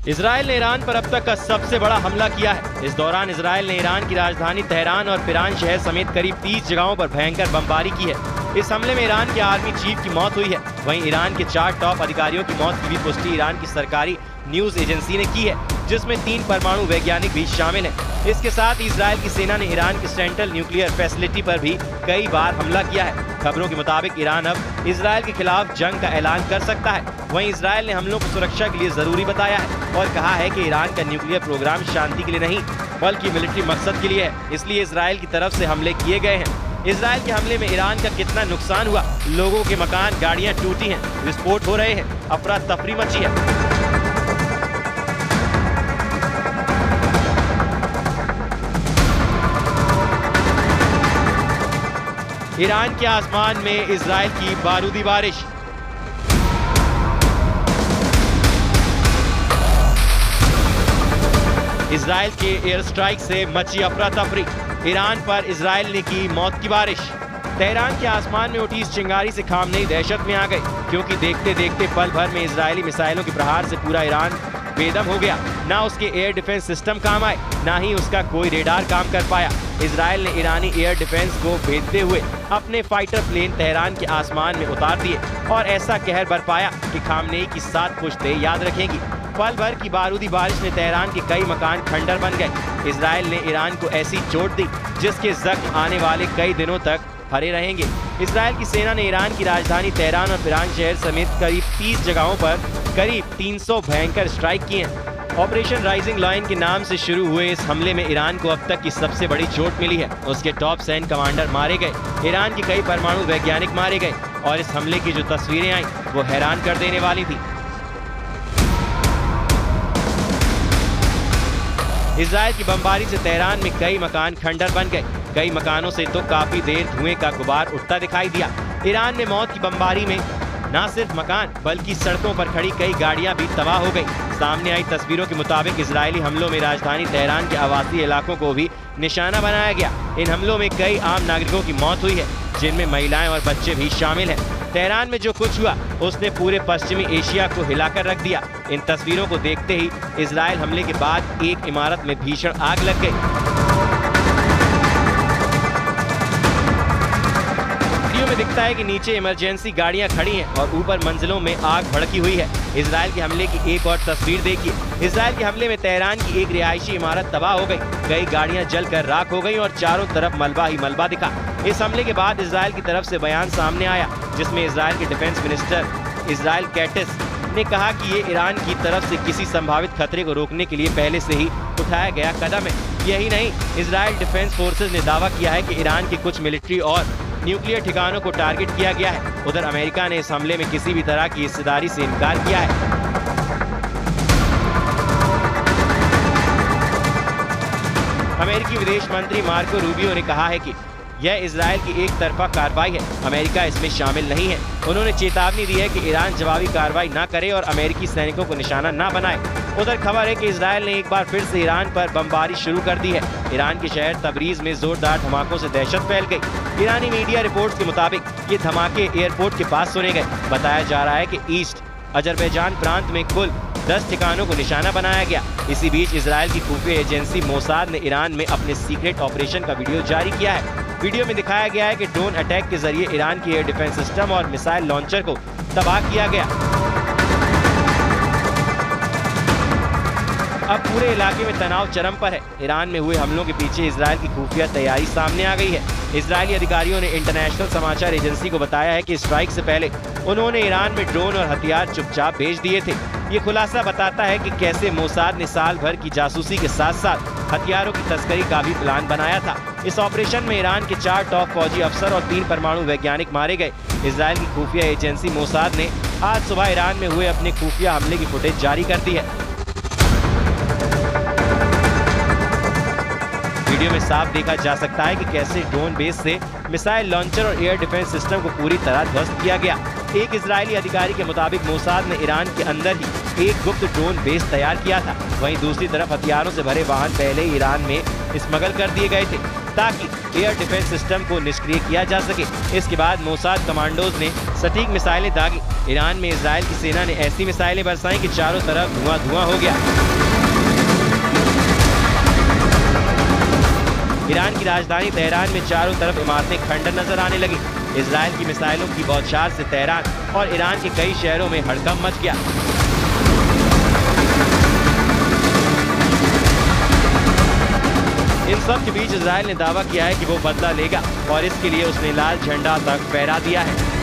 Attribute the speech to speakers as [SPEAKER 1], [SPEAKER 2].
[SPEAKER 1] Israel ने Iran पर अब तक का सबसे बड़ा हमला किया है। इस दौरान इजराइल ने ईरान की राजधानी तेहरान और फिरान शहर समेत करीब 30 जगहों पर भयंकर बमबारी की है। इस हमले में ईरान के आर्मी चीफ की मौत हुई है। वहीं ईरान के 4 टॉप अधिकारियों की मौत की भी पुष्टि ईरान की सरकारी न्यूज एजेंसी ने की है, जिसमें 3 परमाणु वैज्ञानिक भी शामिल हैं। इसके साथ ही इजराइल की सेना ने ईरान की सेंट्रल न्यूक्लियर फैसिलिटी पर भी कई बार हमला किया है। खबरों के मुताबिक ईरान अब इजराइल के खिलाफ जंग का ऐलान कर सकता है। वहीं इजराइल ने हमलों को सुरक्षा के लिए जरूरी बताया है और कहा है कि ईरान का न्यूक्लियर प्रोग्राम शांति के लिए नहीं बल्कि मिलिट्री मकसद के लिए है, इसलिए इजराइल की तरफ से हमले किए गए हैं। इजराइल के हमले में ईरान का कितना नुकसान हुआ? लोगों के मकान, गाड़ियां टूटी हैं, विस्फोट हो रहे हैं, अफरा तफरी मची है। ईरान के आसमान में इजराइल की बारूदी बारिश। इजराइल के एयर स्ट्राइक से मची अफरा तफरी। ईरान पर इजराइल ने की मौत की बारिश। तेहरान के आसमान में उठी इस चिंगारी से खामनेई दहशत में आ गए, क्योंकि देखते देखते पल भर में इजरायली मिसाइलों के प्रहार से पूरा ईरान बेदम हो गया। ना उसके एयर डिफेंस सिस्टम काम आए, ना ही उसका कोई रेडार काम कर पाया। इजराइल ने ईरानी एयर डिफेंस को भेदते हुए अपने फाइटर प्लेन तेहरान के आसमान में उतार दिए और ऐसा कहर बरपाया कि खामनेई की 7 पुश्तें याद रखेंगी। पल भर की बारूदी बारिश में तेहरान के कई मकान खंडर बन गए। इजराइल ने ईरान को ऐसी चोट दी जिसके जख्म आने वाले कई दिनों तक हरे रहेंगे। इजराइल की सेना ने ईरान की राजधानी तेहरान और फिरान शहर समेत करीब 30 जगहों पर करीब 300 भयंकर स्ट्राइक किए हैं। ऑपरेशन राइजिंग लाइन के नाम से शुरू हुए इस हमले में ईरान को अब तक की सबसे बड़ी चोट मिली है। उसके टॉप सैन्य कमांडर मारे गए, ईरान के कई परमाणु वैज्ञानिक मारे गए और इस हमले की जो तस्वीरें आई वो हैरान कर देने वाली थी। इजराइल की बमबारी से तेहरान में कई मकान खंडर बन गए। कई मकानों से तो काफी देर धुएं का गुबार उठता दिखाई दिया। ईरान में मौत की बमबारी में न सिर्फ मकान बल्कि सड़कों पर खड़ी कई गाड़ियां भी तबाह हो गई। सामने आई तस्वीरों के मुताबिक इजरायली हमलों में राजधानी तेहरान के आवासीय इलाकों को भी निशाना बनाया गया। इन हमलों में कई आम नागरिकों की मौत हुई है, जिनमें महिलाएं और बच्चे भी शामिल हैं। तेहरान में जो कुछ हुआ उसने पूरे पश्चिमी एशिया को हिलाकर रख दिया। इन तस्वीरों को देखते ही इजराइल हमले के बाद एक इमारत में भीषण आग लग गई। वीडियो में दिखता है कि नीचे इमरजेंसी गाड़ियां खड़ी हैं और ऊपर मंजिलों में आग भड़की हुई है। इजराइल के हमले की एक और तस्वीर देखिए। इजराइल के हमले में तेहरान की एक रिहायशी इमारत तबाह हो गई। कई गाड़ियां जलकर राख हो गई और चारों तरफ मलबा ही मलबा दिखा। इस हमले के बाद इजराइल की तरफ से बयान सामने आया, जिसमें इजराइल के डिफेंस मिनिस्टर इजराइल कैटिस ने कहा कि ये ईरान की तरफ से किसी संभावित खतरे को रोकने के लिए पहले से ही उठाया गया कदम है। यही नहीं, इजराइल डिफेंस फोर्सेज ने दावा किया है कि ईरान के कुछ मिलिट्री और न्यूक्लियर ठिकानों को टारगेट किया गया है। उधर अमेरिका ने इस हमले में किसी भी तरह की हिस्सेदारी से इनकार किया है। अमेरिकी विदेश मंत्री मार्को रूबियो ने कहा है कि यह इजराइल की एक तरफा कार्रवाई है, अमेरिका इसमें शामिल नहीं है। उन्होंने चेतावनी दी है कि ईरान जवाबी कार्रवाई न करे और अमेरिकी सैनिकों को निशाना न बनाए। उधर खबर है कि इजराइल ने एक बार फिर से ईरान पर बमबारी शुरू कर दी है। ईरान के शहर तबरीज में जोरदार धमाकों से दहशत फैल गई। ईरानी मीडिया रिपोर्ट्स के मुताबिक ये धमाके एयरपोर्ट के पास सुने गए। बताया जा रहा है कि ईस्ट अजरबैजान प्रांत में कुल 10 ठिकानों को निशाना बनाया गया। इसी बीच इजराइल की खुफिया एजेंसी मोसाद ने ईरान में अपने सीक्रेट ऑपरेशन का वीडियो जारी किया है। वीडियो में दिखाया गया है कि ड्रोन अटैक के जरिए ईरान की एयर डिफेंस सिस्टम और मिसाइल लॉन्चर को तबाह किया गया। अब पूरे इलाके में तनाव चरम पर है। ईरान में हुए हमलों के पीछे इजराइल की खुफिया तैयारी सामने आ गई है। इजरायली अधिकारियों ने इंटरनेशनल समाचार एजेंसी को बताया है कि स्ट्राइक से पहले उन्होंने ईरान में ड्रोन और हथियार चुपचाप भेज दिए थे। ये खुलासा बताता है कि कैसे मोसाद ने साल भर की जासूसी के साथ साथ हथियारों की तस्करी का भी प्लान बनाया था। इस ऑपरेशन में ईरान के 4 टॉप फौजी अफसर और 3 परमाणु वैज्ञानिक मारे गए। इजराइल की खुफिया एजेंसी मोसाद ने आज सुबह ईरान में हुए अपने खुफिया हमले की फुटेज जारी कर दी है। वीडियो में साफ देखा जा सकता है कि कैसे ड्रोन बेस से मिसाइल लॉन्चर और एयर डिफेंस सिस्टम को पूरी तरह ध्वस्त किया गया। एक इजरायली अधिकारी के मुताबिक मोसाद ने ईरान के अंदर ही एक गुप्त ड्रोन बेस तैयार किया था। वहीं दूसरी तरफ हथियारों से भरे वाहन पहले ही ईरान में स्मगल कर दिए गए थे। ताकि एयर डिफेंस सिस्टम को निष्क्रिय किया जा सके। इसके बाद मोसाद कमांडोज ने सटीक मिसाइलें दागी। ईरान में इजराइल की सेना ने ऐसी मिसाइलें बरसाई कि चारों तरफ धुआं हो गया। ईरान की राजधानी तेहरान में चारों तरफ इमारतें खंडर नजर आने लगी। इजराइल की मिसाइलों की बौछार से तेहरान और ईरान के कई शहरों में हड़कंप मच गया। इन सब के बीच इजराइल ने दावा किया है कि वो बदला लेगा और इसके लिए उसने लाल झंडा तक फहरा दिया है।